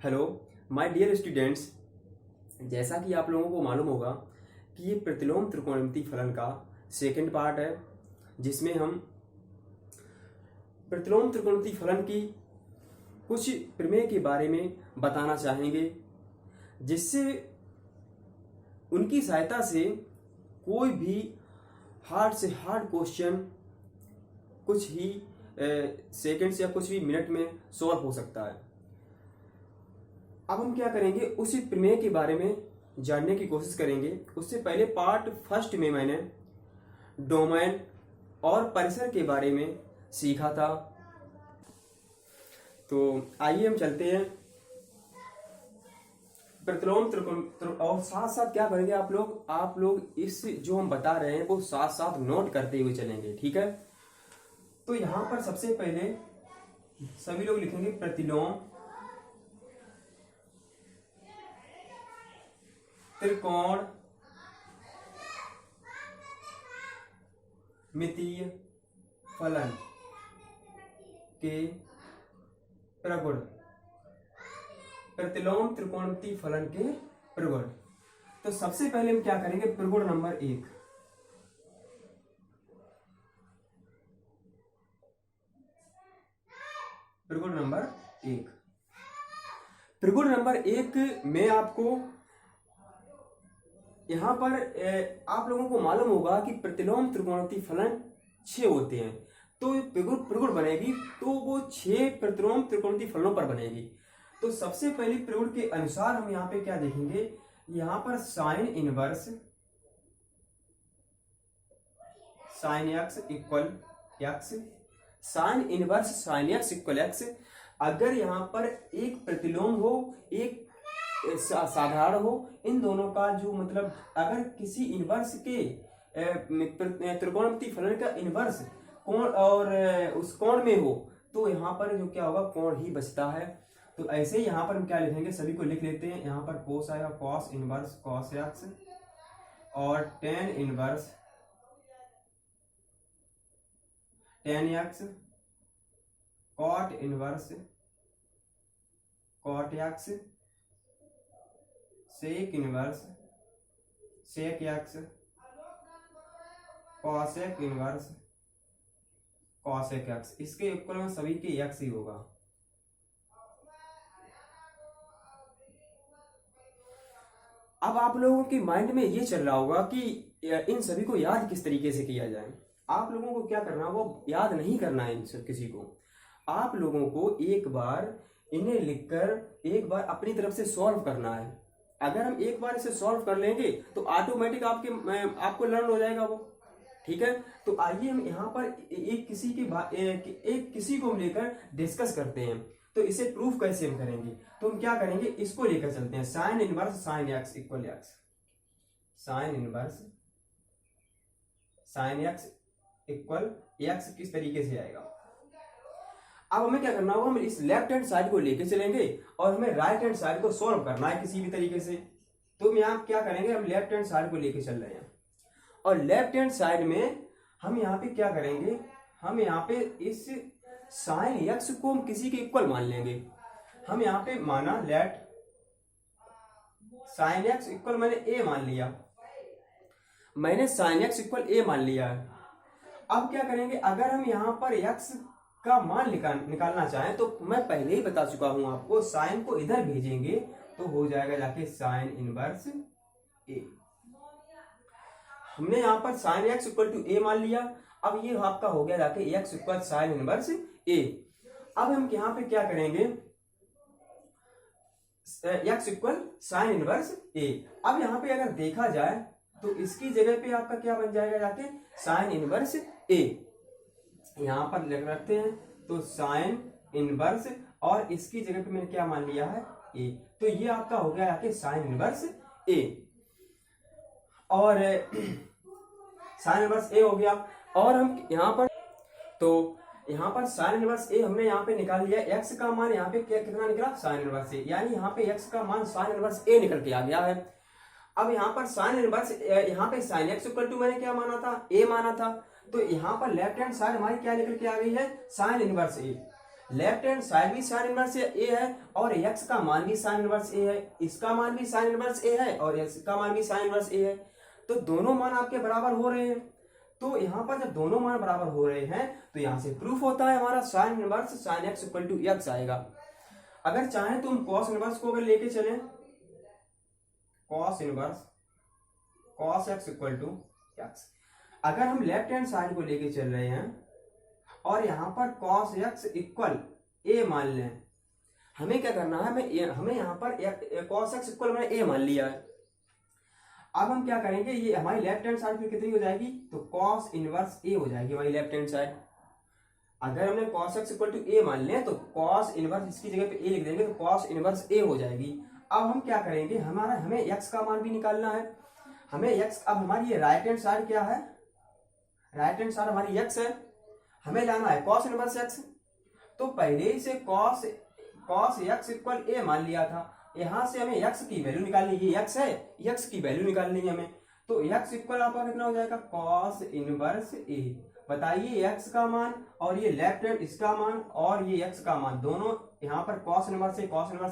Hello my dear students, जैसा कि आप लोगों को मालूम होगा कि ये प्रतिलोम त्रिकोणमितीय फलन का सेकंड पार्ट है, जिसमें हम प्रतिलोम त्रिकोणमितीय फलन की कुछ प्रमेय के बारे में बताना चाहेंगे, जिससे उनकी सहायता से कोई भी हार्ड से हार्ड क्वेश्चन कुछ ही सेकंड्स या कुछ भी मिनट में सॉल्व हो सकता है। अब हम क्या करेंगे, उसी प्रमेय के बारे में जानने की कोशिश करेंगे। उससे पहले पार्ट फर्स्ट में मैंने डोमेन और परिसर के बारे में सीखा था, तो आइए हम चलते हैं प्रतिलोम त्रिकोण। और साथ साथ क्या करेंगे आप लोग इस जो हम बता रहे हैं वो साथ साथ नोट करते हुए चलेंगे, ठीक है। तो यहां पर सबसे पहले सभी लोग लिखेंगे प्रतिलोम त्रिकोण मितीय फलन के प्रगुण, प्रतिलोम त्रिकोणमितीय फलन के प्रगुण। तो सबसे पहले हम क्या करेंगे, प्रगुण नंबर 1। प्रगुण नंबर 1, प्रगुण नंबर 1 में आपको यहां पर आप लोगों को मालूम होगा कि प्रतिलोम त्रिकोणमितीय फलन 6 होते हैं। तो प्रगुण बनेगी तो वो 6 प्रतिलोम त्रिकोणमितीय फलनों पर बनेगी। तो सबसे पहले प्रगुण के अनुसार हम यहाँ पे क्या देखेंगे, यहां पर sign inverse sine x equal x, sign inverse sine x equal x. अगर यहां पर एक प्रतिलोम हो एक साधारण हो, इन दोनों का जो मतलब अगर किसी इनवर्स के त्रिकोणमितीय फलन का इनवर्स कोण और उस कोण में हो तो यहाँ पर जो क्या होगा, कोण ही बचता है। तो ऐसे ही यहाँ पर हम क्या लिखेंगे, सभी को लिख लेते हैं। यहाँ पर कोस आएगा कॉस इनवर्स कॉस एक्स और tan inverse tan x, cot inverse cot x, sec inverse sec x, cosec inverse cosec x. इसके इक्वल में सभी के एक्स ही होगा। अब आप लोगों के माइंड में ये चल रहा होगा कि इन सभी को याद किस तरीके से किया जाए। आप लोगों को क्या करना, वो याद नहीं करना है इन सब किसी को। आप लोगों को एक बार इन्हें लिखकर एक बार अपनी तरफ से सॉल्व करना है। अगर हम एक बार इसे सॉल्व कर लेंगे तो ऑटोमेटिक आपको लर्न हो जाएगा वो, ठीक है। तो आइए हम यहाँ पर एक किसी को लेकर डिस्कस करते हैं। तो इसे प्रूफ कैसे हम करेंगे, तो हम क्या करेंगे, इसको लेकर चलते हैं। Sine inverse sine x equal x, sign inverse sine x equal x किस तरीके से आएगा। अब हमें क्या करना होगा, हम इस लेफ्ट हैंड साइड को लेके चलेंगे और हमें राइट हैंड साइड को सॉल्व करना है किसी भी तरीके से। तो हम यहाँ क्या करेंगे, हम लेफ्ट हैंड साइड को लेके चल रहे हैं और लेफ्ट हैंड साइड में हम यहाँ पे क्या करेंगे, हम यहाँ पे इस साइन एक्स को हम किसी के इक्वल मान लेंगे। हम यहाँ पे माना लेट साइन एक्स इक्वल, मैंने ए मान लिया, मैंने साइन एक्स इक्वल ए मान लिया है। अब क्या करेंगे, अगर हम यहाँ पर एक्स का मान निकालना चाहें तो मैं पहले ही बता चुका हूं आपको, साइन को इधर भेजेंगे तो हो जाएगा जाके साइन इनवर्स ए। हमने यहां पर साइन एक्स इक्वल टू ए मान लिया। अब ये आपका हो गया जाके एक्स इक्वल साइन इनवर्स ए। अब हम यहां पे क्या करेंगे, एक्स इक्वल साइन इनवर्स ए। अब यहां पे अगर देखा जाए तो इसकी जगह पे आपका क्या बन जाएगा, जाके साइन इनवर्स ए यहां पर लिख रखते हैं। तो साइन इनवर्स और इसकी जगह पे मैंने क्या मान लिया है, ए। तो ये आपका हो गया आके साइन इनवर्स ए, और साइन इनवर्स ए हो गया। और हम यहां पर यहां पर साइन इनवर्स ए हमने यहां पे निकाल लिया। एक्स का मान यहां पे कितना निकला, साइन इनवर्स ए, यानी यहां पे एक्स का मान साइन इनवर्स ए निकल के आ गया है। अब यहां पर साइन इनवर्स यहां पे साइन एक्स इक्वल टू मैंने क्या माना था, ए माना था। तो यहां पर लेफ्ट हैंड साइड हमारी क्या निकल के आ गई है, साइन इनवर्स ए। लेफ्ट हैंड साइड भी साइन इनवर्स ए है और x का मान भी साइन इनवर्स ए है, इसका मान भी साइन इनवर्स ए है और इसका मान भी साइन इनवर्स ए है। तो दोनों मान आपके बराबर हो रहे हैं। तो यहाँ पर जब दोनों मान बराबर हो रहे हैं तो यहाँ से प्रूफ होता है हमारा sine inverse sine x equal to x आएगा। अगर चाहें तो हम कॉस इनवर्स को अगर लेके चलें, cos inverse cos x equal to x, अगर हम लेफ्ट हैंड साइड को लेके चल रहे हैं और यहाँ पर cos x इक्वल a मान लें, हमें क्या करना है, हमें यहाँ पर cos x इक्वल मैंने a मान लिया है। अब हम क्या करेंगे, ये हमारी लेफ्ट हैंड साइड पे कितनी हो जाएगी, तो cos इनवर्स a हो जाएगी हमारी लेफ्ट हैंड साइड। अगर हमने cos x equal to a मान लें तो cos इनवर्स इसकी जगह पे a लिख देंगे तो cos इनवर्स a हो जाएगी। अब हम क्या करेंगे, हमें x का मान भी निकालना है, हमें x, अब हमारी ये राइट हैंड साइड क्या है, राइट हैंड साइड हमारी x है, हमें लाना है cos इनवर्स x। तो पहले ही से cos x इक्वल a मान लिया था, यहां से हमें x की वैल्यू निकालनी, ये x है, x की वैल्यू निकालनी है हमें। तो x इक्वल आपका कितना हो जाएगा, cos इनवर्स a। बताइए x का मान और ये लेफ्ट हैंड इसका मान और ये x का मान दोनों यहाँ पर cos इनवर्स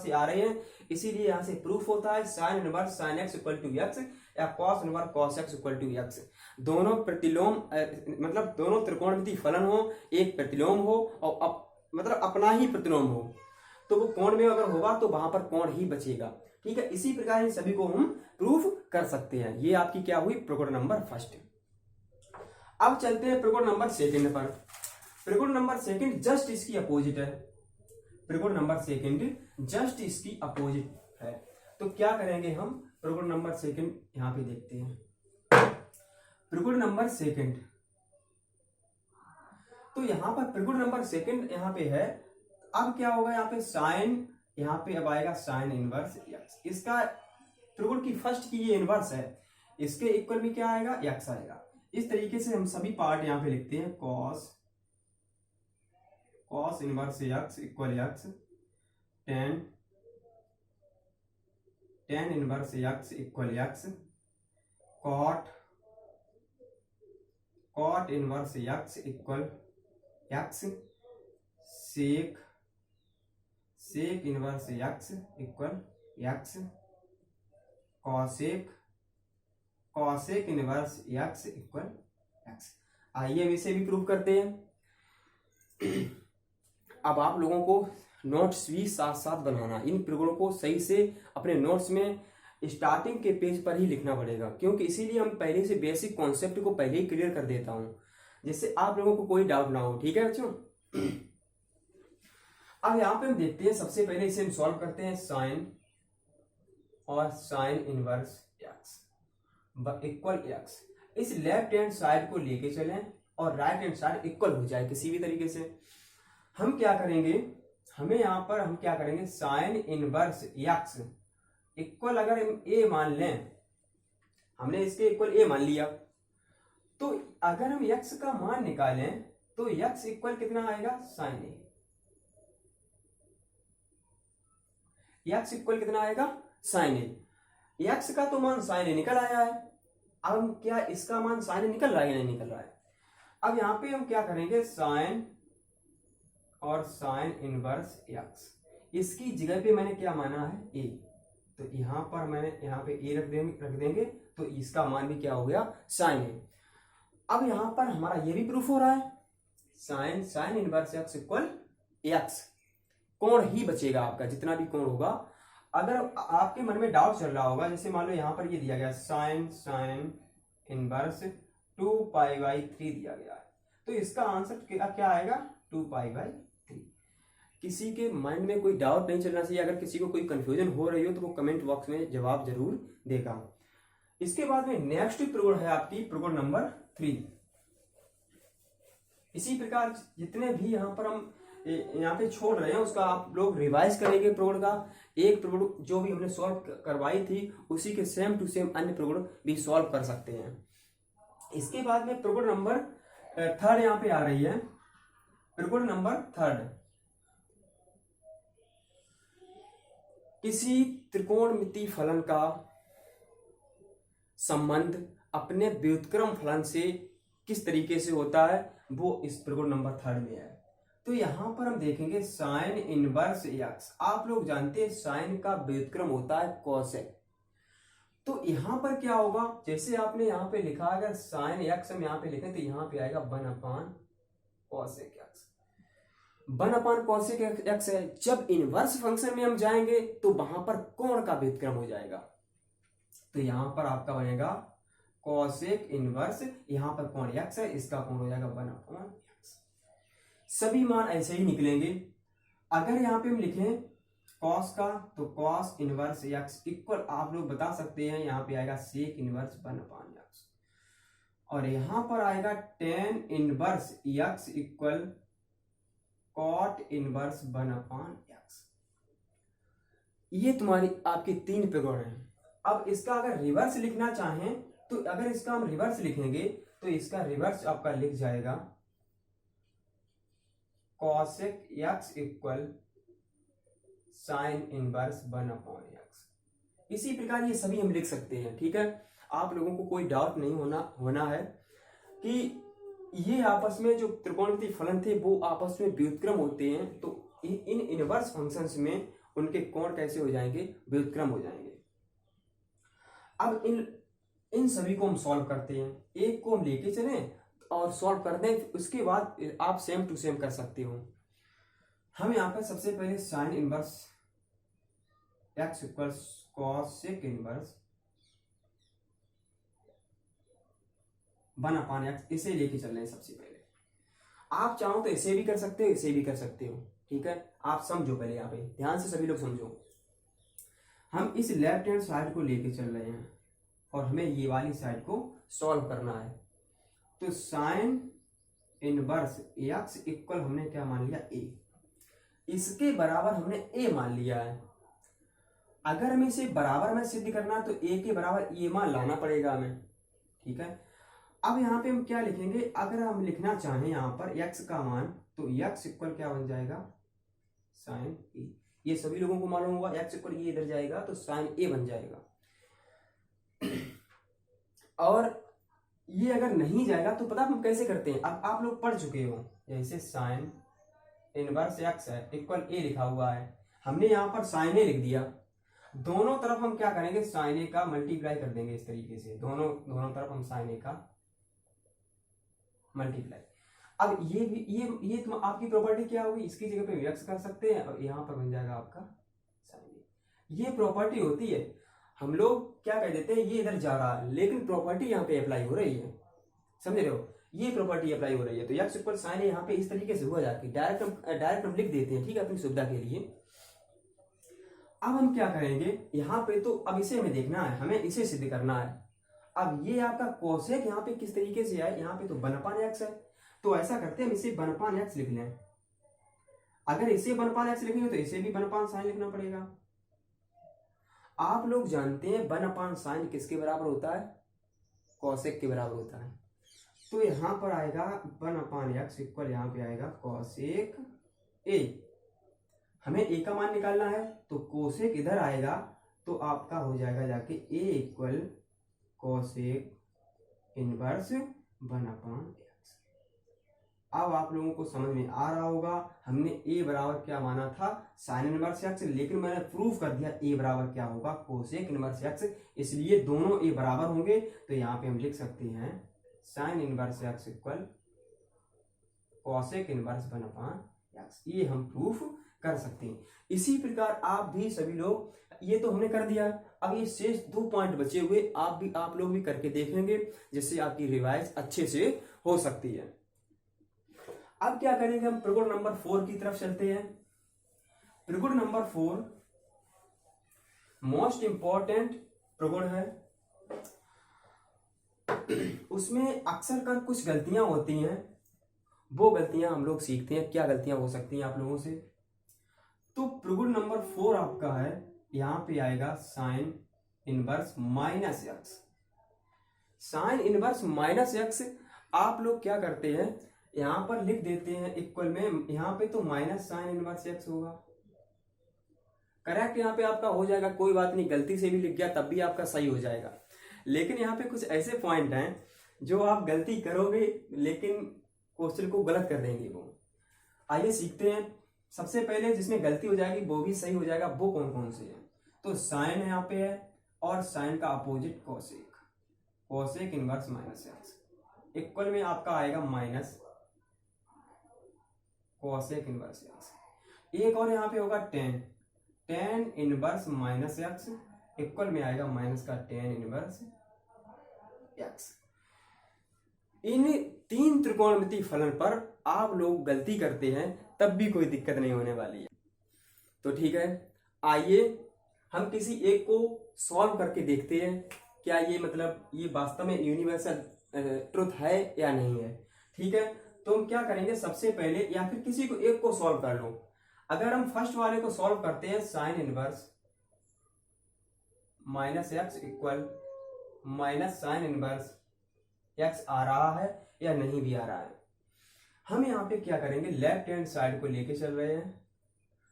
से आ रहे हैं, इसीलिए यहाँ से प्रूफ होता है sine inverse sine x equal to x या cos inverse cos x equal to x। दोनों प्रतिलोम मतलब दोनों त्रिकोणमितीय फलन हो, एक प्रतिलोम हो और मतलब अपना ही प्रतिलोम हो, तो वो कोण में अगर होगा तो वहां पर कोण ही बचेगा। ठीक है, इसी प्रकार इन सभी को हम प्रूफ कर सकते हैं। ये आपकी क्या हुई, प्रगुण नंबर फर्स्ट। अब चलते हैं प्रगुण नंबर सेकंड पर। प्रगुण नंबर सेकंड जस्ट इसकी अपोजिट है, प्रगुण नंबर सेकंड जस्ट इसकी अपोजिट है। तो क्या करेंगे हम, प्रगुण नंबर सेकंड यहां पे देखते हैं। प्रगुण नंबर सेकंड, तो यहां पर प्रगुण नंबर सेकंड यहां पे है। अब क्या होगा, यहाँ पे साइन, यहाँ पे अब आएगा साइन इनवर्स x, इसका त्रिकोण की फर्स्ट की ये इनवर्स है, इसके इक्वल भी क्या आएगा, x आएगा। इस तरीके से हम सभी पार्ट यहाँ पे लिखते हैं, cos inverse x equal x, tan inverse x equal x, cot inverse x equal x, sec inverse x equal x, cosec inverse x equal x। आइए अब इसे भी प्रूव करते हैं। अब आप लोगों को नोट्स भी साथ साथ बनाना, इन प्रगुणों को सही से अपने नोट्स में स्टार्टिंग के पेज पर ही लिखना पड़ेगा, क्योंकि इसीलिए हम पहले से बेसिक कॉन्सेप्ट को पहले ही क्लियर कर देता हूं, जिससे आप लोगों को कोई डाउट ना हो। ठीक है बच्चों, अब यहां पे हम देखते हैं, सबसे पहले इसे हम सॉल्व करते हैं, साइन और sine inverse x equal x। इस लेफ्ट हैंड साइड को लेके चलें और राइट हैंड साइड इक्वल हो जाए किसी भी तरीके से। हम क्या करेंगे, हमें यहां पर हम क्या करेंगे, साइन इनवर्स x इक्वल अगर हम a मान लें, हमने इसके इक्वल a मान लिया, तो अगर हम x का मान निकालें तो x इक्वल कितना आएगा, साइन a। x इक्वल कितना आएगा, साइन ए। x का तो मान साइन ए निकल आया है, अब हम क्या इसका मान साइन ए निकल रहा है या नहीं निकल रहा है। अब यहां पे हम क्या करेंगे, साइन और साइन इनवर्स x, इसकी जगह पे मैंने क्या माना है, a, तो यहां पर मैंने यहाँ पे a रख देंगे तो इसका मान भी क्या हो गया, साइन ए। अब यहां पर हमारा ये भी प्रूफ हो रहा है, sine inverse x equal x, कोण ही बचेगा आपका, जितना भी कोण होगा। अगर आपके मन में डाउट चल रहा होगा, जैसे मान लो यहाँ पर ये दिया गया साइन इनवर्स 2π/3 दिया गया है, तो इसका आंसर क्या आएगा, 2π/3। किसी के माइंड में कोई डाउट नहीं चलना चाहिए, अगर किसी को कोई कंफ्यूजन हो रही हो तो वो कमेंट बॉक्स में जवाब जरूर देगा। इसके बाद में नेक्स्ट प्रगुण है आपकी प्रगुण नंबर 3। इसी प्रकार जितने भी यहाँ पर हम यहाँ पे छोड़ रहे हैं उसका आप लोग रिवाइज करेंगे प्रगुण का। एक प्रगुण जो भी हमने सॉल्व करवाई थी उसी के सेम टू सेम अन्य प्रगुण भी सॉल्व कर सकते हैं। इसके बाद में प्रगुण नंबर 3 यहाँ पे आ रही है, प्रगुण नंबर 3। किसी त्रिकोणमितीय फलन का संबंध अपने व्युत्क्रम फलन से किस तरीके से होता है, वो इस प्रगुण नंबर 3 में है। तो यहाँ पर हम देखेंगे साइन इनवर्स एक्स। आप लोग जानते हैं साइन का व्युत्क्रम होता है कोसेक। तो यहाँ पर क्या होगा, जैसे आपने यहाँ पे लिखा, अगर साइन एक्स हम यहाँ पे लिखें तो यहाँ पे आएगा 1 कोसेक एक्स। 1 कोसेक एक्स है। जब इनवर्स फंक्शन में हम जाएंगे तो वहां पर कोण का व्युत्क्रम हो जाएगा। तो यहां पर आपका बनेगा कोसेक इनवर्स, यहां पर कोण एक्स है, इसका कोण हो जाएगा 1/x। सभी मान ऐसे ही निकलेंगे। अगर यहाँ पे हम लिखें कॉस का, तो कॉस इनवर्स एक्स इक्वल, आप लोग बता सकते हैं यहाँ पे आएगा सेक इनवर्स 1/x, और यहां पर आएगा tan inverse x equal cot inverse 1/x। ये तुम्हारी आपके 3 प्रगुण हैं। अब इसका अगर रिवर्स लिखना चाहें तो अगर इसका हम रिवर्स लिखेंगे तो इसका रिवर्स आपका लिख जाएगा cosec x equal sine inverse 1/x। इसी प्रकार ये सभी हम लिख सकते हैं। ठीक है, आप लोगों को कोई डाउट नहीं होना है कि ये आपस में जो त्रिकोणमितीय फलन थे वो आपस में व्युत्क्रम होते हैं, तो इन इनवर्स फंक्शंस में उनके कोण कैसे हो जाएंगे, व्युत्क्रम हो जाएंगे। अब इन सभी को हम सॉल्व करते हैं। एक को हम लेके चलें और सॉल्व कर दें, उसके बाद आप सेम टू सेम कर सकते हो। हम यहाँ पर सबसे पहले sign inverse x equals cosec inverse 1/x इसे लेके चल रहे हैं। सबसे पहले आप चाहो तो इसे भी कर सकते हो, इसे भी कर सकते हो। ठीक है, आप समझो, पहले यहाँ पे ध्यान से सभी लोग समझो। हम इस लेफ्ट हैंड साइड को लेके चल रहे हैं और हमें ये वाली साइड को सॉल्व करना है। तो साइन इनवर्स एक्स इक्वल हमने क्या मान लिया, ए। इसके बराबर हमने ए मान लिया है। अगर हमें इसे बराबर में सिद्ध करना तो ए के बराबर ये मान लाना पड़ेगा हमें। ठीक है, अब यहाँ पे हम क्या लिखेंगे, अगर हम लिखना चाहें यहाँ पर x का मान, तो x इक्वल क्या बन जाएगा, साइन ए। ये सभी लोगों को मालूम होगा, x इक्वल ये इधर जाएगा तो साइन ए बन जाएगा। और ये अगर नहीं जाएगा तो पता हम कैसे करते हैं, अब आप लोग पढ़ चुके हो। जैसे साइन इनवर्स x है इक्वल ए लिखा हुआ है, हमने यहाँ पर साइन ए लिख दिया। दोनों तरफ हम क्या करेंगे, साइन ए का मल्टीप्लाई कर देंगे। इस तरीके से दोनों तरफ हम साइन ए का मल्टीप्लाई। अब ये भी ये आपकी प्रॉपर्टी क्या होगी, इसकी जगह पे x कर सकते हैं और यहाँ पर बन जाएगा आपका साइन ए। ये प्रॉपर्टी होती है। हम लोग क्या कह देते हैं, ये इधर जा रहा है लेकिन प्रॉपर्टी यहाँ पे अप्लाई हो रही है, समझ रहे हो, ये प्रॉपर्टी अप्लाई हो रही है। तो x इक्वल साइन ए यहाँ पे इस तरीके से हुआ जाती है। डायरेक्ट हम लिख देते हैं, ठीक है, अपनी सुविधा के लिए। अब हम क्या करेंगे यहाँ पे, तो अब इसे हमें देखना है, हमें इसे सिद्ध करना है। अब ये आपका कोसेक यहाँ पे किस तरीके से आए, यहाँ पे तो 1/x है, तो ऐसा करते हैं हम इसे 1/x लिख लें। अगर इसे 1/x लिखेंगे तो इसे भी 1/sin लिखना पड़ेगा। आप लोग जानते हैं 1/sin किसके बराबर होता है, कोसेक के बराबर होता है। तो यहाँ पर आएगा 1/x इक्वल, यहाँ पे आएगा कोसेक ए। हमें ए का मान निकालना है तो कोसेक इधर आएगा तो आपका हो जाएगा जाके ए इक्वल कोसेक इनवर्स 1/x। अब आप लोगों को समझ में आ रहा होगा, हमने ए बराबर क्या माना था, साइन इनवर्स एक्स, लेकिन मैंने प्रूफ कर दिया ए बराबर क्या होगा, कोसेक इनवर्स एक्स। इसलिए दोनों ए बराबर होंगे, तो यहाँ पे हम लिख सकते हैं sine inverse x equal cosec inverse 1/x। ये हम प्रूफ कर सकते हैं। इसी प्रकार आप भी सभी लोग, ये तो हमने कर दिया। अब ये शेष 2 पॉइंट बचे हुए, आप लोग भी करके देखेंगे, जिससे आपकी रिवाइज अच्छे से हो सकती है। अब क्या करेंगे, हम प्रगुण नंबर 4 की तरफ चलते हैं। प्रगुण नंबर 4 मोस्ट इंपॉर्टेंट प्रगुण है। उसमें अक्सर कर कुछ गलतियां होती हैं, वो गलतियां हम लोग सीखते हैं। क्या गलतियां हो सकती हैं आप लोगों से, तो प्रगुण नंबर 4 आपका है, यहां पे आएगा sine inverse -x। Sine inverse -x आप लोग क्या करते हैं, यहां पर लिख देते हैं इक्वल में, यहां पे तो माइनस साइन इनवर्स x होगा। करेक्ट यहाँ पे आपका हो जाएगा, कोई बात नहीं, गलती से भी लिख गया तब भी आपका सही हो जाएगा। लेकिन यहाँ पे कुछ ऐसे पॉइंट हैं जो आप गलती करोगे लेकिन क्वेश्चन को गलत कर देंगे। आइए सीखते हैं। सबसे पहले जिसमें गलती हो जाएगी वो भी सही हो जाएगा, वो कौन कौन से है। तो साइन यहाँ पे है और साइन का opposite cosec, cosec inverse minus x equal में आपका आएगा माइनस कोसेक इनवर्स एक्स। एक और यहाँ पे होगा ten, tan inverse minus x equal में आएगा माइनस का टेन इनवर्स एक्स। इन तीन त्रिकोणमितीय फलन पर आप लोग गलती करते हैं तब भी कोई दिक्कत नहीं होने वाली है। तो ठीक है, आइए हम किसी एक को सॉल्व करके देखते हैं क्या ये मतलब ये वास्तव में यूनिवर्सल ट्रुथ है या नहीं है। ठीक है, तो हम क्या करेंगे, सबसे पहले या फिर किसी को एक को सॉल्व कर लो। अगर हम फर्स्ट वाले को सॉल्व करते हैं, sine inverse minus x equal minus sine inverse x आ रहा है या नहीं भी आ रहा है। हम यहाँ पे क्या करेंगे, लेफ्ट हैंड साइड को लेके चल रहे हैं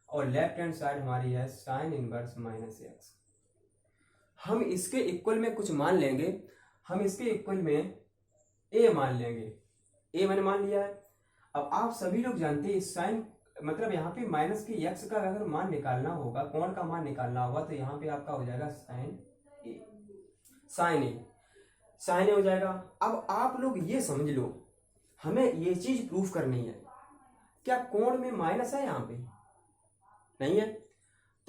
और लेफ्ट हैंड साइड हमारी है साइन इनवर्स माइनस एक्स। हम इसके इक्वल में कुछ मान लेंगे, हम इसके इक्वल में ए मान लेंगे, ए मैंने मान लिया है। अब आप सभी लोग जानते हैं साइन मतलब यहाँ पे माइनस के एक्स का अगर मान निकालना होगा, कोण का मान निकालना होगा, तो यहाँ पे आपका हो जाएगा साइन ए, साइन ए, साइन ए हो जाएगा। अब आप लोग ये समझ लो, हमें ये चीज प्रूफ करनी है, क्या कोण में माइनस है, यहाँ पे नहीं है,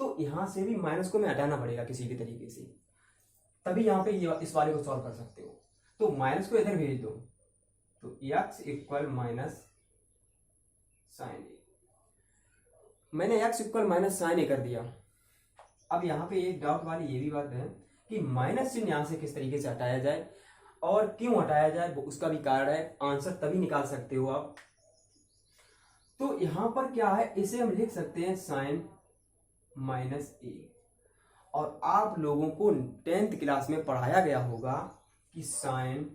तो यहां से भी माइनस को मैं हटाना पड़ेगा किसी भी तरीके से, तभी यहाँ पे ये इस वाले को सॉल्व कर सकते हो। तो माइनस को इधर भेज दो, तो एक्स इक्वल माइनस साइन ए, मैंने एक्स इक्वल माइनस साइन ए कर दिया। अब यहाँ पे एक डाउट वाली ये भी बात है कि माइनस चिन्ह यहां से किस तरीके से हटाया जाए और क्यों हटाया जाए, उसका भी कारण है, आंसर तभी निकाल सकते हो आप। तो यहां पर क्या है, इसे हम लिख सकते हैं साइन माइनस ए, और आप लोगों को 10th क्लास में पढ़ाया गया होगा कि sine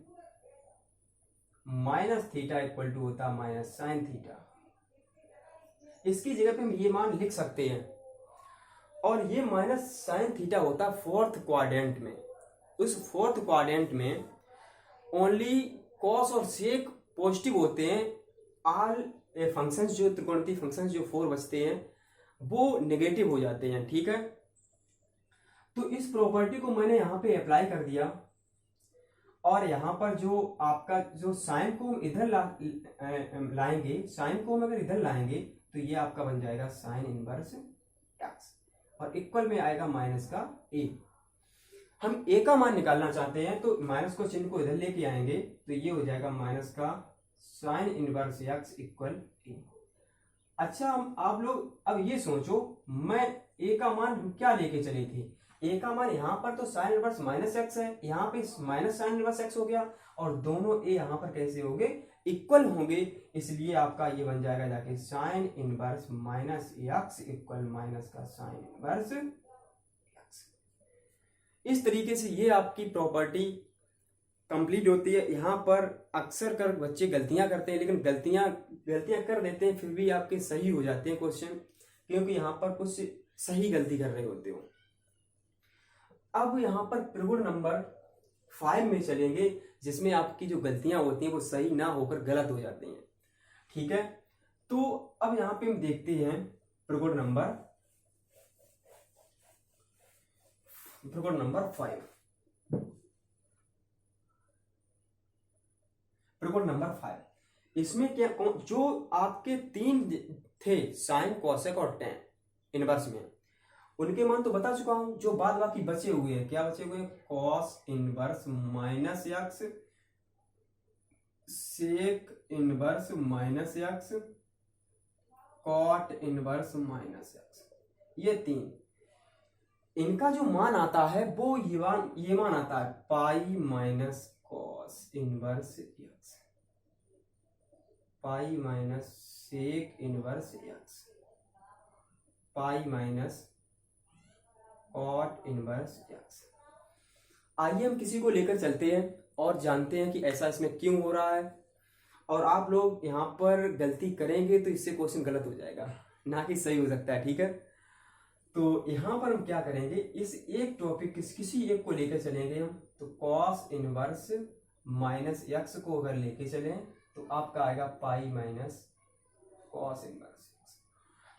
minus theta equal to होता माइनस साइन थीटा। इसकी जगह पे हम ये मान लिख सकते हैं, और ये माइनस साइन थीटा होता फोर्थ क्वाड्रेंट में। उस फोर्थ क्वाड्रेंट में ओनली कॉस और सेक पॉजिटिव होते हैं, ऑल फंक्शंस जो त्रिकोणमितीय फंक्शंस जो 4 बचते हैं वो नेगेटिव हो जाते हैं। ठीक है, तो इस प्रॉपर्टी को मैंने यहाँ पे अप्लाई कर दिया, और यहाँ पर जो आपका जो साइन को हम इधर लाएंगे, साइन को हम अगर इधर लाएंगे तो ये आपका बन जाएगा साइन इनवर्स एक्स, और इक्वल में आएगा माइनस का ए। हम ए का मान निकालना चाहते हैं तो माइनस को चिन्ह को इधर लेके आएंगे, तो ये हो जाएगा माइनस का साइन इनवर्स एक्स इक्वल ए। अच्छा, हम आप लोग अब ये सोचो, मैं ए का मान क्या लेके चले थे, ए का मान यहाँ पर तो साइन इनवर्स माइनस एक्स है, यहाँ पे माइनस साइन इनवर्स एक्स हो गया, और दोनों ए यहाँ पर कैसे होंगे, इक्वल होंगे, इसलिए आपका ये बन जाएगा जाके sign inverse minus x equal minus का साइन इनवर्स एक्स। इस तरीके से ये आपकी प्रॉपर्टी कंप्लीट होती है। यहाँ पर अक्सर कर बच्चे गलतियां करते हैं, लेकिन गलतियां कर देते हैं, फिर भी आपके सही हो जाते हैं क्वेश्चन, क्योंकि यहाँ पर कुछ सही गलती कर रहे होते हो। अब यहाँ पर त्रिगुण नंबर 5 में चलेंगे, जिसमें आपकी जो गलतियां होती हैं वो सही ना होकर गलत हो जाती हैं। ठीक है, तो अब यहाँ पे हम देखते हैं त्रिगुण नंबर 5। त्रिकोण नंबर 5, इसमें क्या जो आपके 3 थे साइन कोसेक और टेन इनवर्स में, उनके मान तो बता चुका हूं। जो बाद बाकी बचे हुए हैं, क्या बचे हुए हैं, cos inverse minus x, sec inverse minus x, cot inverse minus x, ये 3। इनका जो मान आता है वो ये मान आता है pi minus cos inverse x, pi minus sec inverse x, pi minus cot inverse x. आइए हम किसी को लेकर चलते हैं और जानते हैं कि ऐसा इसमें क्यों हो रहा है। और आप लोग यहाँ पर गलती करेंगे तो इससे क्वेश्चन गलत हो जाएगा, ना कि सही हो सकता है। ठीक है, तो यहाँ पर हम क्या करेंगे, इस एक टॉपिक किसी एक को लेकर चलेंगे हम। तो कॉस इनवर्स माइनस एक्स को अगर लेके चलें तो आपका आएगा pi minus cos inverse x.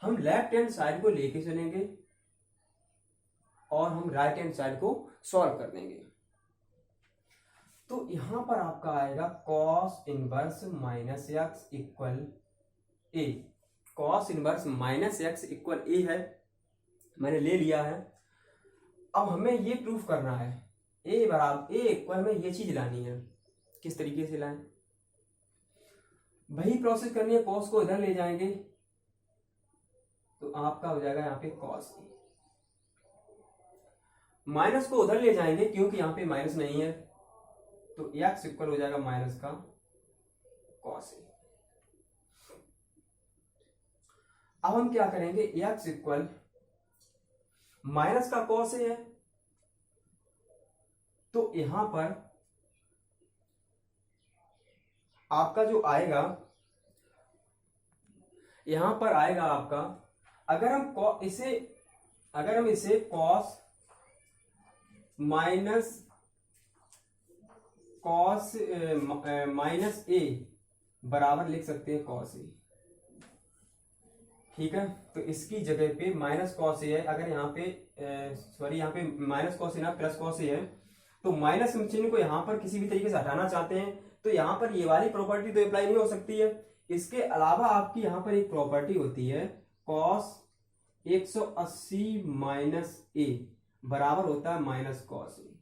हम लेफ्ट हैंड साइड को लेके चलेंगे और हम राइट हैंड साइड को सॉल्व कर देंगे। तो यहां पर आपका आएगा cos inverse minus x equal a. Cos inverse minus x equal a है, मैंने ले लिया है। अब हमें ये प्रूफ करना है ए बराबर ए इक्वल में ये चीज लानी है। किस तरीके से लाएं? वही प्रोसेस करनी है, कॉस को इधर ले जाएंगे तो आपका हो जाएगा यहाँ पे कॉस ए। माइनस को उधर ले जाएंगे क्योंकि यहाँ पे माइनस नहीं है, तो एक्स इक्वल हो जाएगा माइनस का कॉस ए। अब हम क्या करेंगे, एक्स इक्वल माइनस का कॉस ए है, तो यहां पर आपका जो आएगा, यहां पर आएगा आपका, अगर हम इसे कॉस माइनस ए बराबर लिख सकते हैं कॉस ए। ठीक है, तो इसकी जगह पे माइनस कॉस ए है। अगर यहाँ पे यहाँ पे माइनस कॉस ए ना प्लस कॉस ए है, तो माइनस चिन्ह को यहाँ पर किसी भी तरीके से हटाना चाहते हैं तो यहाँ पर ये वाली प्रॉपर्टी तो अप्लाई नहीं हो सकती है। इसके अलावा आपकी यहाँ पर एक प्रॉपर्टी होती है कॉस 180 माइनस ए बराबर होता है माइनस कॉस ए।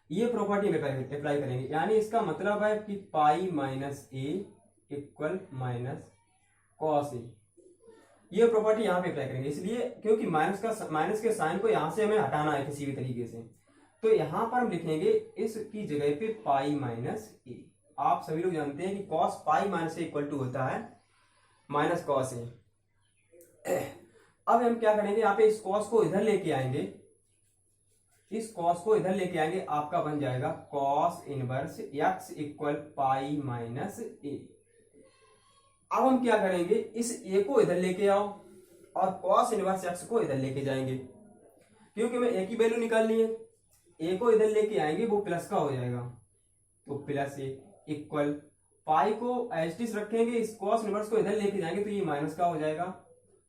ये प्रॉपर्टी में अप्लाई करेंगे, यानी इसका मतलब है कि पाई minus A equal minus cos A. ये प्रॉपर्टी यहाँ पे अप्लाई करेंगे, इसलिए क्योंकि माइनस के साइन को यहाँ से हमें हटाना है किसी भी तरीके से, तो यहां पर हम लिखेंगे इसकी जगह पे पाई माइनस ए। आप सभी लोग जानते हैं कि cos pi minus A equal to होता है माइनस कॉस ए। अब हम क्या करेंगे, यहाँ पे इस कॉस को इधर लेके आएंगे, आपका बन जाएगा cos inverse x equal pi minus a. अब हम क्या करेंगे, इस ए को इधर लेके आओ और कॉस इनवर्स एक्स को इधर लेके जाएंगे, क्योंकि हमें ए की वैल्यू निकालनी है। ए को इधर लेके आएंगे, वो प्लस का हो जाएगा, तो प्लस ए इक्वल पाई को एस्टिस रखेंगे, इस कॉस इनवर्स को इधर लेके जाएंगे तो ये माइनस का हो जाएगा,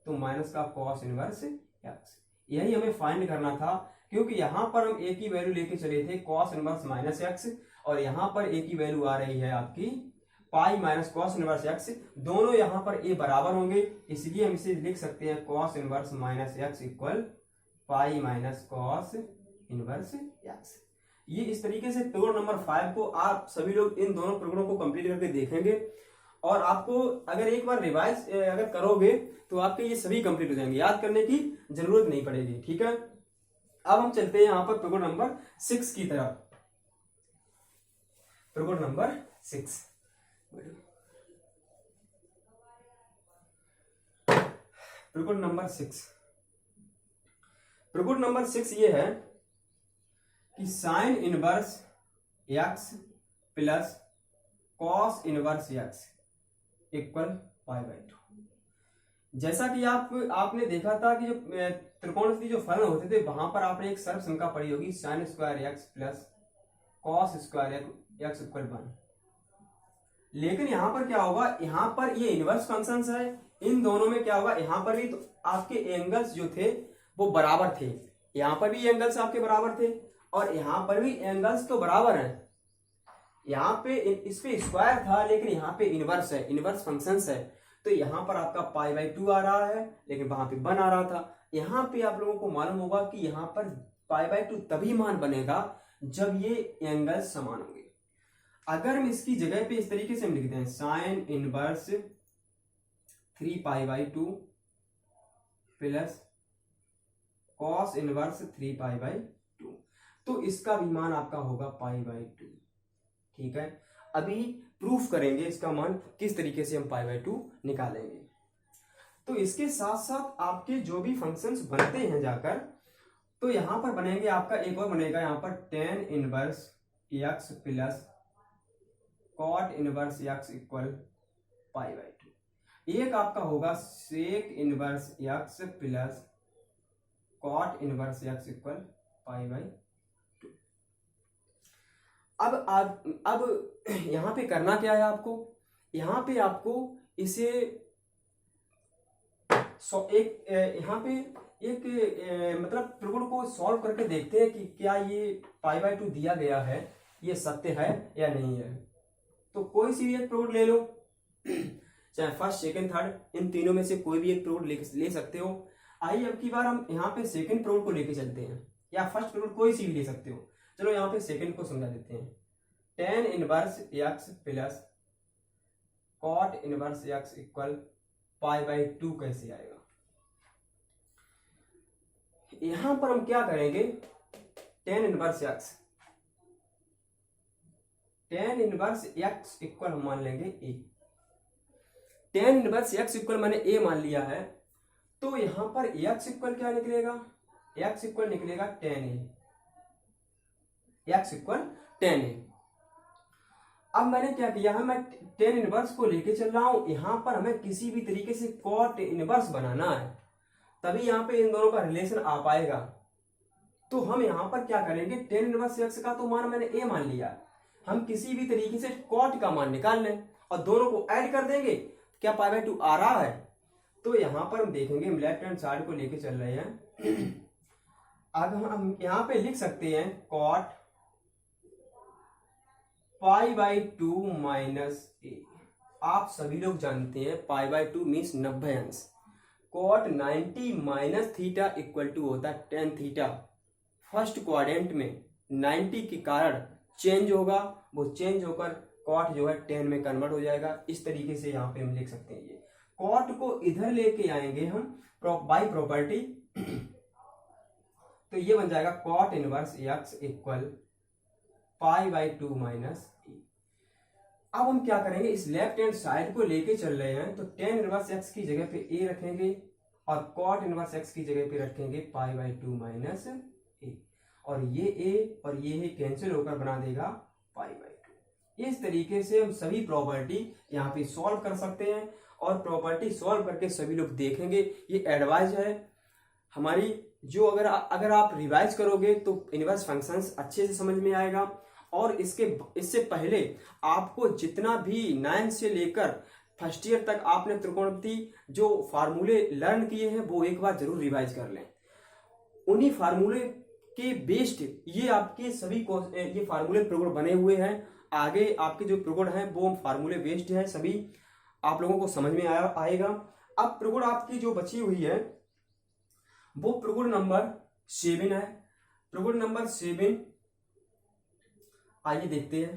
तो माइनस का कॉस इनवर्स एक्स। यही हमें फाइंड करना था, क्योंकि यहां पर हम ए की वैल्यू लेके चले थे कॉस इनवर्स माइनस एक्स, और यहां पर ए की वैल्यू आ रही है आपकी पाई माइनस कॉस इनवर्स एक्स। दोनों यहां पर ए बराबर होंगे, इसलिए हम इसे लिख सकते हैं cos inverse minus x equal pi minus cos inverse x. ये इस तरीके से प्रकरण नंबर 5 को आप सभी लोग इन दोनों प्रकरणों को कंप्लीट करके देखेंगे, और आपको अगर एक बार रिवाइज अगर करोगे तो आपके ये सभी कंप्लीट हो जाएंगे, याद करने की जरूरत नहीं पड़ेगी। ठीक है, अब हम चलते हैं यहां पर प्रकरण नंबर 6 की तरफ। प्रकरण नंबर 6, प्रकरण नंबर 6 ये है कि sign inverse x plus cos inverse x equal pi by 2। जैसा कि आपने देखा था कि जो त्रिकोण की जो फलन होते थे, वहां पर आपने एक सर्व संख्या पढ़ी होगी sine square x plus cos square x equal 1। लेकिन यहां पर क्या होगा, यहां पर ये इनवर्स फंक्शंस है, इन दोनों में क्या होगा, यहां पर भी तो आपके एंगल्स जो थे वो बराबर थे, यहां पर भी एंगल्स आपके बराबर थे और यहां पर भी एंगल्स तो बराबर हैं। यहाँ पे इस पे स्क्वायर था, लेकिन यहाँ पे इनवर्स है, इनवर्स फंक्शंस है, तो यहाँ पर आपका पाई बाई 2 आ रहा है, लेकिन वहां पे 1 आ रहा था। यहाँ पे आप लोगों को मालूम होगा कि यहाँ पर पाई बाई 2 तभी मान बनेगा जब ये एंगल्स समान होंगे। अगर हम इसकी जगह पे इस तरीके से हम लिखते हैं sine inverse 3 pi by 2 plus cos inverse 3 pi by 2, तो इसका भी मान आपका होगा पाई बाई 2। ठीक है, अभी प्रूफ करेंगे इसका मान किस तरीके से हम पाई बाई 2 निकालेंगे। तो इसके साथ साथ आपके जो भी फंक्शंस बनते हैं जाकर, तो यहां पर बनेंगे आपका एक और बनेगा यहां पर tan inverse x plus cot inverse x equal pi by 2। एक आपका होगा sec inverse x plus cot inverse x equal pi by 2। अब यहां पे करना क्या है आपको, यहां पे आपको इसे एक यहाँ पे एक मतलब प्रगुण को सॉल्व करके देखते हैं कि क्या ये π/2 दिया गया है ये सत्य है या नहीं है। तो कोई सी भी एक प्रगुण ले लो, चाहे फर्स्ट सेकंड थर्ड, इन तीनों में से कोई भी एक प्रगुण ले सकते हो। आइए अब की बार हम यहाँ पे सेकंड प्रगुण को लेके चलते हैं, या फर्स्ट प्रगुण कोई सी भी ले सकते हो। चलो यहाँ पे सेकंड को समझा देते हैं। tan inverse x plus cot inverse x equal π/2 कैसे आएगा। यहां पर हम क्या करेंगे, tan इनवर्स x इक्वल हम मान लेंगे a। tan inverse x equal मैंने a मान लिया है, तो यहां पर x इक्वल क्या निकलेगा, x इक्वल निकलेगा tan a, x equal tan a। अब मैंने क्या किया है, मैं tan इनवर्स को लेके चल रहा हूं, यहां पर हमें किसी भी तरीके से cot इनवर्स बनाना है, तभी यहां पे इन दोनों का रिलेशन आ पाएगा। तो हम यहां पर क्या करेंगे, tan इनवर्स x का तो मान मैंने a मान लिया, हम किसी भी तरीके से cot का मान निकाल लें और दोनों को ऐड कर देंगे, क्या π/2 आ रहा है। तो यहां पर हम देखेंगे, हम लेफ्ट हैंड साइड को लेके चल रहे हैं। अब हम यहां पे लिख सकते हैं cot π/2 माइनस a। आप सभी लोग जानते हैं π/2 मीन्स 90 अंश। cot 90 minus theta equal to होता है tan थीटा। फर्स्ट क्वाड्रेंट में 90 के कारण चेंज होगा, वो चेंज होकर cot जो है tan में कन्वर्ट हो जाएगा। इस तरीके से यहाँ पे हम लिख सकते हैं। ये cot को इधर लेके आएंगे हम बाई प्रॉपर्टी, तो ये बन जाएगा cot inverse x equal π/2 minus a। अब हम क्या करेंगे, इस लेफ्ट हैंड साइड को लेके चल रहे हैं, तो tan इनवर्स x की जगह पे a रखेंगे और cot इनवर्स x की जगह पे रखेंगे π/2 माइनस a, और ये a और ये कैंसिल होकर बना देगा π/2। इस तरीके से हम सभी प्रॉपर्टी यहाँ पे सॉल्व कर सकते हैं, और प्रॉपर्टी सॉल्व करके सभी लोग देखेंगे। ये एडवाइस है हमारी, जो अगर आप रिवाइज करोगे तो इनवर्स फंक्शंस अच्छे से समझ में आएगा। और इससे पहले आपको जितना भी 9 से लेकर फर्स्ट ईयर तक आपने त्रिकोणमिति जो फार्मूले लर्न किए हैं वो एक बार जरूर रिवाइज कर लें। उन्हीं फार्मूले के बेस्ड ये आपके सभी ये फार्मूले प्रगुण बने हुए हैं। आगे आपके जो प्रगुण हैं वो फार्मूले बेस्ड है, सभी आप लोगों को समझ में आएगा। अब प्रगुण आपकी जो बची हुई है वो प्रगुण नंबर 7 है। प्रगुण नंबर 7 आइए देखते हैं।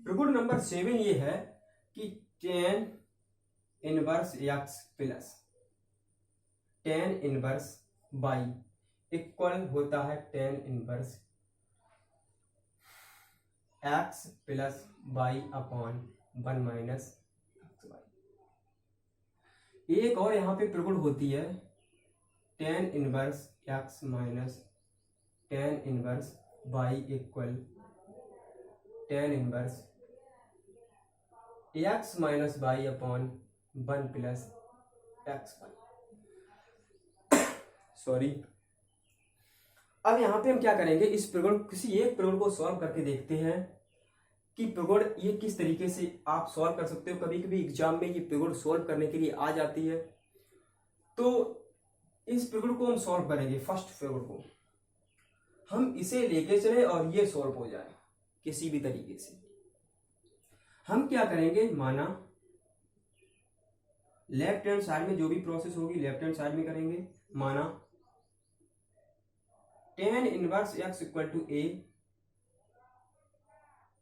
प्रगुण नंबर 7 ये है कि tan inverse x plus tan inverse y equal होता है tan inverse x plus y upon 1 minus y। एक और यहाँ पे प्रगुण होती है tan inverse x minus tan inverse y equal tan inverse x minus y upon 1 plus xy। Sorry. अब यहाँ पे हम क्या करेंगे, इस प्रगुण किसी एक प्रगुण को सॉल्व करके देखते हैं कि प्रगुण ये किस तरीके से आप सॉल्व कर सकते हो। कभी कभी एग्जाम में ये प्रगुण सॉल्व करने के लिए आ जाती है, तो इस प्रगुण को हम सॉल्व करेंगे। फर्स्ट प्रगुण को हम इसे लेके चले और ये सॉल्व हो जाए किसी भी तरीके से। हम क्या करेंगे, माना लेफ्ट हैंड साइड में जो भी प्रोसेस होगी लेफ्ट हैंड साइड में करेंगे। माना tan inverse x equal to a,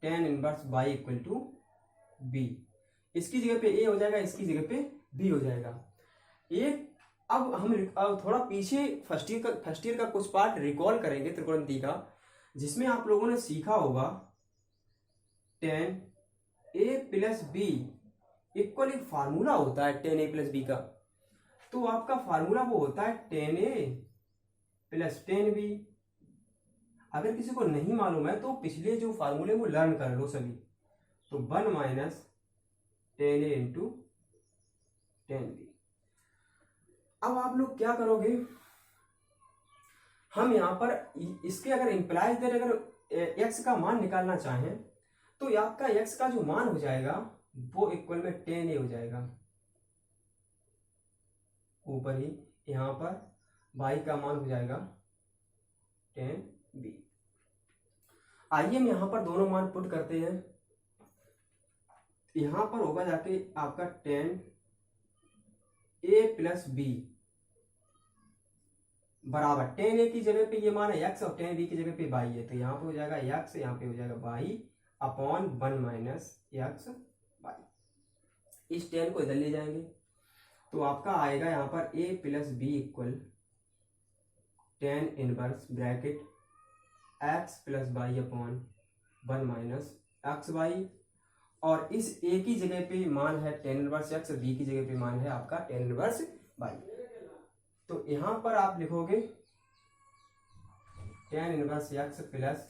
tan inverse y equal to b। इसकी जगह पे a हो जाएगा, इसकी जगह पे b हो जाएगा। एक अब हम थोड़ा पीछे फर्स्ट ईयर का कुछ पार्ट रिकॉल करेंगे त्रिकोणमिति का, जिसमें आप लोगों ने सीखा होगा tan a plus b equal एक फार्मूला होता है tan a प्लस b का। तो आपका फार्मूला वो होता है tan a plus tan b। अगर किसी को नहीं मालूम है तो पिछले जो फार्मूले वो लर्न कर लो सभी। तो 1 minus tan a into tan b। अब आप लोग क्या करोगे, हम यहां पर इसके अगर इम्प्लाइज देर अगर x का मान निकालना चाहें तो आपका x का जो मान हो जाएगा वो इक्वल में टेन ए हो जाएगा, ऊपर ही यहाँ पर बाई का मान हो जाएगा टेन बी। आइए हम यहाँ पर दोनों मान पुट करते हैं। यहाँ पर होगा जाके आपका टेन ए प्लस बी बराबर टेन ए की जगह पे ये मान है एक्स और टेन बी की जगह पे बाई है, तो यहाँ पे हो जाएगा एक्स, यहाँ पे हो जाएगा y upon 1 minus x y. इस टेन को इधर ले जाएंगे तो आपका आएगा यहाँ पर a plus b equal tan inverse bracket x plus y upon 1 minus x y, और इस ए की जगह पे मान है टेन इनवर्स एक्स, बी की जगह पे मान है आपका टेन इनवर्स बाई। तो यहां पर आप लिखोगे ten inverse x plus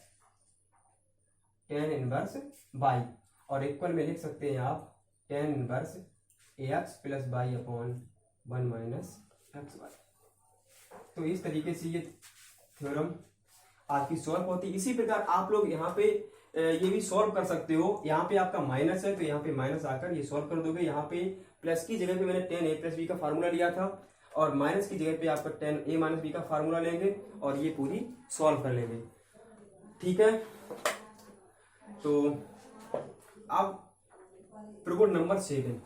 tan inverse y, और इक्वल में लिख सकते हैं आप ten inverse x plus y upon 1 minus x by. तो इस तरीके से ये थ्योरम आपकी सॉल्व होती है। इसी प्रकार आप लोग यहाँ पे ये भी सॉल्व कर सकते हो। यहाँ पे आपका माइनस है तो यहाँ पे माइनस आकर ये सॉल्व कर दोगे। यहाँ पे प्लस की जगह पे मैंने टेन ए प्लस बी का फार्मूला लिया था, और माइनस की जगह पे आपका टेन ए माइनस बी का फार्मूला लेंगे और ये पूरी सॉल्व कर लेंगे। ठीक है, तो अब प्रगुण नंबर 7,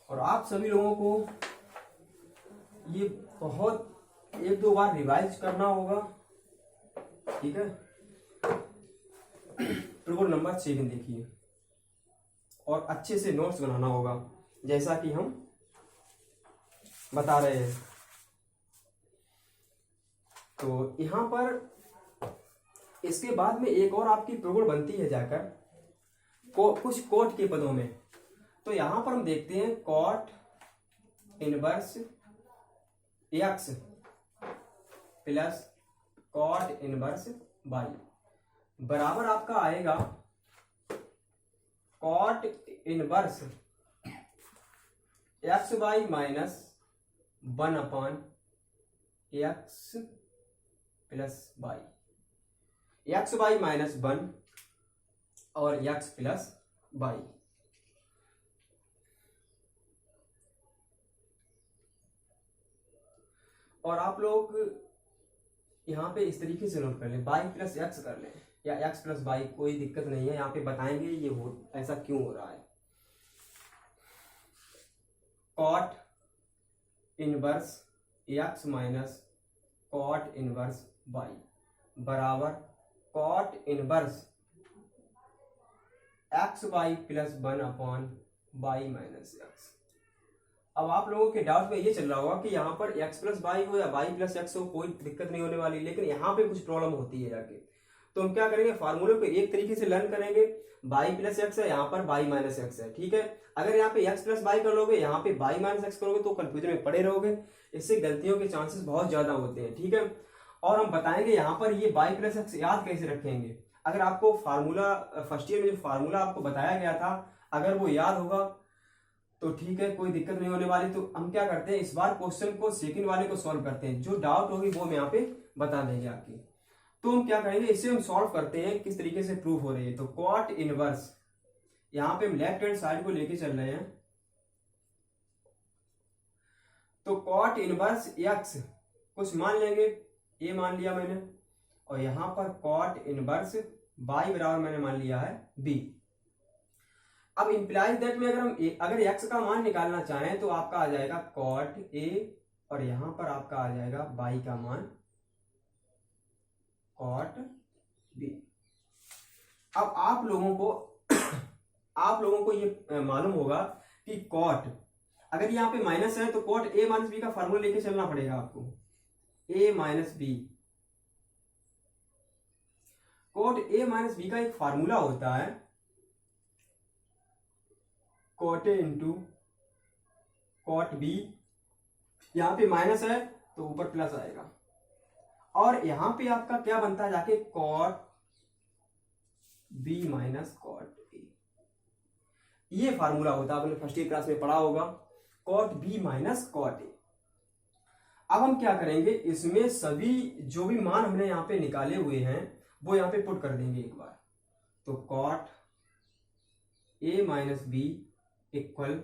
और आप सभी लोगों को ये बहुत 1-2 बार रिवाइज करना होगा। ठीक है, प्रगुण नंबर 7 देखिए, और अच्छे से नोट्स बनाना होगा जैसा कि हम बता रहे हैं। तो यहां पर इसके बाद में एक और आपकी प्रगुण बनती है जाकर कुछ कॉट के पदों में। तो यहां पर हम देखते हैं cot inverse x plus cot inverse y बराबर आपका आएगा cot inverse x y minus 1 upon x plus y, x y minus 1 और एक्स प्लस बाई। और आप लोग यहाँ पे इस तरीके से नोट कर लें, बाई प्लस एक्स कर लें या एक्स प्लस बाई, कोई दिक्कत नहीं है। यहाँ पे बताएंगे ये हो ऐसा क्यों हो रहा है। Cot inverse x minus cot inverse y बराबर cot inverse x y plus 1 upon y minus x. अब आप लोगों के डाउट में ये चल रहा होगा कि यहाँ पर x प्लस बाई हो या बाई प्लस एक्स हो, कोई दिक्कत नहीं होने वाली, लेकिन यहाँ पे कुछ प्रॉब्लम होती है जाके। तो हम क्या करेंगे, फार्मूले को एक तरीके से लर्न करेंगे। बाई प्लस एक्स है, यहाँ पर बाई माइनस एक्स है। ठीक है, अगर यहाँ पे x प्लस बाई कर लोगे, यहाँ पे बाई माइनस एक्स करोगे तो कंफ्यूजन में पड़े रहोगे, इससे गलतियों के चांसेस बहुत ज्यादा होते हैं। ठीक है, और हम बताएंगे यहाँ पर ये बाई प्लस एक्स याद कैसे रखेंगे। अगर आपको फार्मूला फर्स्ट ईयर में जो फार्मूला आपको बताया गया था, अगर वो याद होगा तो ठीक है, कोई दिक्कत नहीं होने वाली। तो हम क्या करते हैं, इस बार क्वेश्चन को सेकंड वाले को सॉल्व करते हैं, जो डाउट होगी वो हम यहाँ पे बता देंगे आपकी। तो हम क्या करेंगे, इसे हम सॉल्व करते हैं किस तरीके से प्रूफ हो रही है। तो कॉट इनवर्स, यहाँ पे हम लेफ्ट हैंड साइड को लेके चल रहे हैं, तो कॉट इनवर्स एक्स कुछ मान लेंगे, ए मान लिया मैंने, और यहां पर कॉट इनवर्स बाई बराबर मैंने मान लिया है बी। अब इंप्लाइज दैट में अगर एक्स का मान निकालना चाहें तो आपका आ जाएगा कॉट ए, और यहां पर आपका आ जाएगा बाई का मान कॉट बी। अब आप लोगों को ये मालूम होगा कि कॉट, अगर यहाँ पे माइनस है तो कॉट ए माइनस बी का फार्मूला लेके चलना पड़ेगा आपको, a minus b. Cot A minus b का एक फार्मूला होता है cot a into cot b. यहां पे माइनस है तो ऊपर प्लस आएगा, और यहां पे आपका क्या बनता है जाके cot B minus cot A. ये फार्मूला होता है, आपने फर्स्ट ईयर क्लास में पढ़ा होगा, cot B minus cot A. अब हम क्या करेंगे, इसमें सभी जो भी मान हमने यहाँ पे निकाले हुए हैं वो यहाँ पे पुट कर देंगे एक बार। तो कॉट ए माइनस बी इक्वल,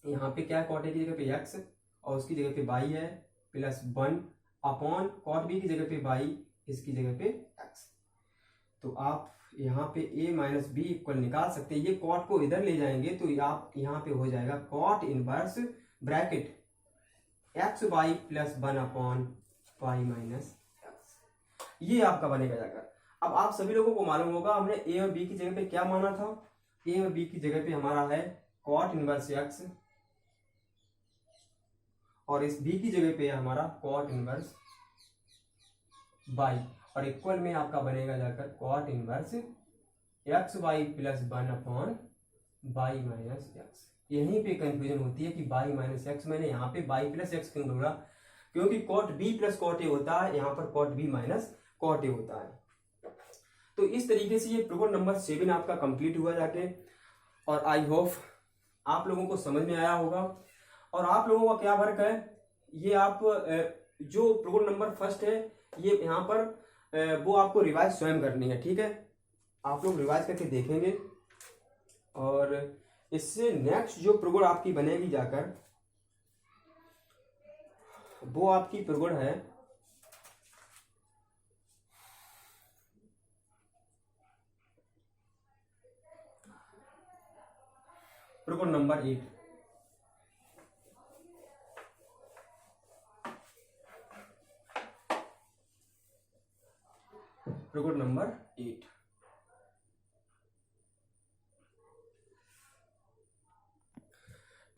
यहाँ पे क्या है, कॉट ए की जगह पे एक्स और उसकी जगह पे बाई है प्लस 1 अपॉन कॉट बी की जगह पे बाई, इसकी जगह पे एक्स। तो आप यहाँ पे ए माइनस बी इक्वल निकाल सकते हैं। ये कॉट को इधर ले जाएंगे तो आप यहाँ पे हो जाएगा cot inverse bracket x y plus 1 upon y minus x, ये आपका बनेगा जाकर। अब आप सभी लोगों को मालूम होगा हमने ए और बी की जगह पे क्या माना था, ए और बी की जगह पे हमारा है कॉट इनवर्स एक्स और इस बी की जगह पे हमारा कॉट इनवर्स बाई, और इक्वल में आपका बनेगा जाकर cot inverse x y plus 1 upon y minus x. यहीं पे कंफ्यूजन होती है कि बाई माइनस एक्स, मैंने यहाँ पे बाई प्लस एक्स क्यों बोला, क्योंकि cot B plus cot A होता है, यहाँ पर cot B minus cot A होता है। तो इस तरीके से ये प्रॉब्लम नंबर 7 आपका कंप्लीट हुआ जाके, और आई होप आप लोगों को समझ में आया होगा। और आप लोगों का क्या वर्क है, ये आप जो प्रॉब्लम नंबर फर्स्ट है ये यहाँ पर वो आपको रिवाइज स्वयं करनी है, ठीक है। आप लोग रिवाइज करके देखेंगे और इससे नेक्स्ट जो प्रॉब्लम आपकी बनेगी जाकर वो आपकी प्रॉब्लम है प्रॉब्लम नंबर 8। प्रॉब्लम नंबर 8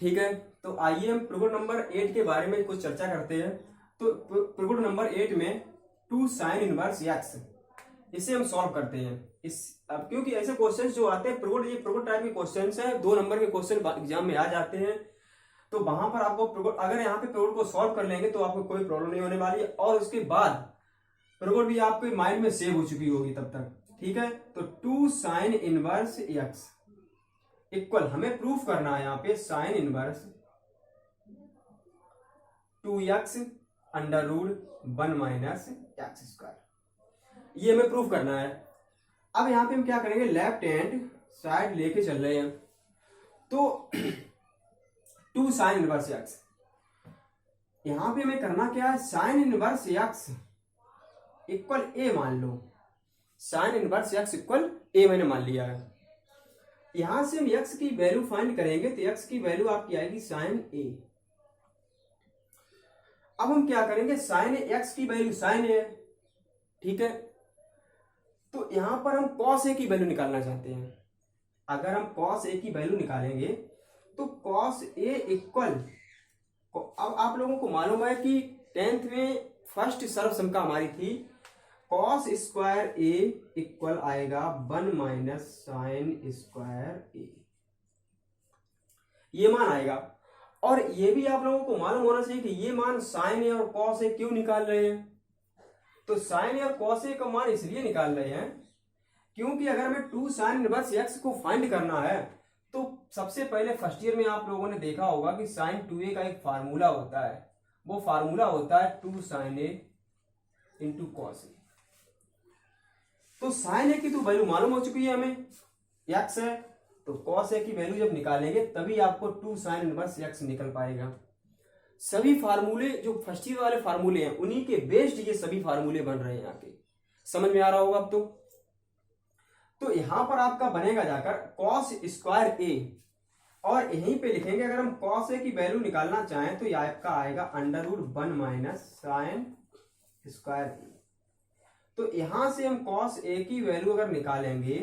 ठीक है। तो आइए हम प्रॉब्लम नंबर 8 के बारे में कुछ चर्चा करते हैं। तो प्रॉब्लम नंबर 8 में 2 साइन इनवर्स एक्स, इसे हम सॉल्व करते हैं। अब क्योंकि ऐसे क्वेश्चंस जो आते हैं प्रॉब्लम, ये प्रॉब्लम टाइप के क्वेश्चंस हैं, 2 नंबर के क्वेश्चन एग्जाम में आ जाते हैं, तो वहां पर आपको अगर यहाँ पे प्रॉब्लम को सॉल्व कर लेंगे तो आपको कोई प्रॉब्लम नहीं होने वाली है, और उसके बाद प्रॉब्लम भी आपके माइंड में सेव हो चुकी होगी तब तक, ठीक है। तो 2 साइन इनवर्स एक्स इक्वल, हमें प्रूफ करना है यहाँ पे sine inverse 2x under root 1 minus x square, ये हमें प्रूफ करना है। अब यहाँ पे हम क्या करेंगे, लेफ्ट हैंड साइड लेके चल रहे हैं, तो 2 साइन इनवर्स एक्स, यहां पे हमें करना क्या है, साइन इनवर्स एक्स इक्वल ए मान लो, साइन इनवर्स एक्स इक्वल ए मैंने मान लिया है। यहां से हम एक्स की वैल्यू फाइंड करेंगे तो एक्स की वैल्यू आपकी आएगी साइन ए। अब हम क्या करेंगे, साइन एक्स की वैल्यू साइन ए है, ठीक है। तो यहां पर हम कॉस ए की वैल्यू निकालना चाहते हैं। अगर हम कॉस ए की वैल्यू निकालेंगे तो कॉस ए इक्वल, अब आप लोगों को मालूम है कि 10th में फर्स्ट सर्वसमता हमारी थी, कॉस स्क्वायर ए इक्वल आएगा 1 माइनस साइन स्क्वायर ए, ये मान आएगा। और ये भी आप लोगों को मालूम होना चाहिए कि ये मान साइन ए और कॉस ए क्यों निकाल रहे हैं। तो साइन ए और कॉस ए का मान इसलिए निकाल रहे हैं क्योंकि अगर हमें 2 साइन इनवर्स एक्स को फाइंड करना है तो सबसे पहले फर्स्ट ईयर में आप लोगों ने देखा होगा कि साइन 2a का एक फार्मूला होता है, वो फार्मूला होता है 2 sign A into cos A. तो साइन ए की तो वैल्यू मालूम हो चुकी है हमें, एक्स है, तो कॉस ए की वैल्यू जब निकालेंगे तभी आपको 2 साइन इनवर्स एक्स निकल पाएगा। सभी फार्मूले जो फर्स्ट ईयर वाले फार्मूले हैं उन्हीं के बेस्ड ये सभी फार्मूले बन रहे हैं आके, समझ में आ रहा होगा अब तो यहां पर आपका बनेगा जाकर कॉस स्क्वायर ए, और यहीं पे लिखेंगे अगर हम कॉस ए की वैल्यू निकालना चाहें तो ये आपका आएगा under root 1 minus sine square a. तो यहां से हम कॉस ए की वैल्यू अगर निकालेंगे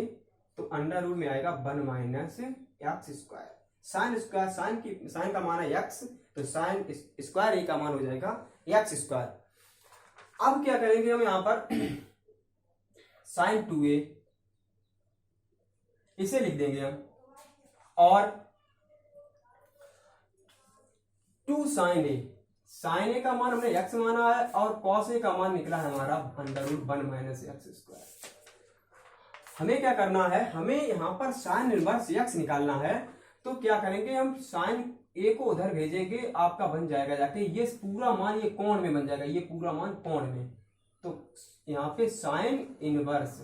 तो अंडर रूट में आएगा 1 minus x square, sine square, sine का मान है एक्स, तो साइन स्क्वायर ए का मान हो जाएगा एक्स स्क्वायर। अब क्या करेंगे हम यहां पर साइन 2a इसे लिख देंगे हम, और 2 साइन ए, साइन ए का मान हमने एक्स माना है और कॉस ए का मान निकला है हमारा under root 1 minus x square. हमें क्या करना है, हमें यहां पर साइन इनवर्स एक्स निकालना है, तो क्या करेंगे हम साइन ए को उधर भेजेंगे, आपका बन जाएगा जाके ये पूरा मान ये कोण में बन जाएगा, ये पूरा मान कोण में। तो यहां पे sine inverse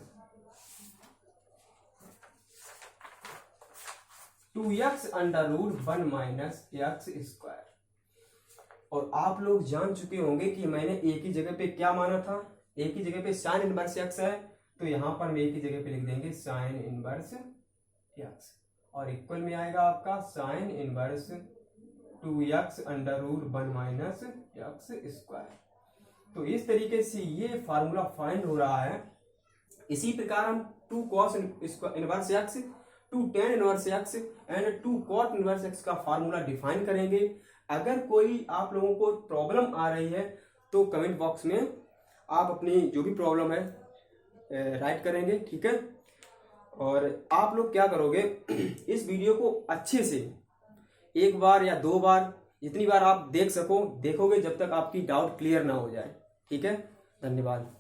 2x under root 1 minus x square. और आप लोग जान चुके होंगे कि मैंने एक ही जगह पे क्या माना था, एक ही जगह पे साइन इनवर्स एक्स है, तो यहां पर हम एक ही जगह पे लिख देंगे साइन इनवर्स एक्स, और इक्वल में आएगा आपका sine inverse 2x under root 1 minus x square. तो इस तरीके से ये फार्मूला फाइंड हो रहा है। इसी प्रकार हम 2 cos inverse x, 2 tan inverse x and 2 cot inverse x का फार्मूला डिफाइन करेंगे। अगर कोई आप लोगों को प्रॉब्लम आ रही है तो कमेंट बॉक्स में आप अपनी जो भी प्रॉब्लम है राइट करेंगे, ठीक है। और आप लोग क्या करोगे, इस वीडियो को अच्छे से 1 बार या 2 बार, जितनी बार आप देख सको देखोगे, जब तक आपकी डाउट क्लियर ना हो जाए, ठीक है। धन्यवाद।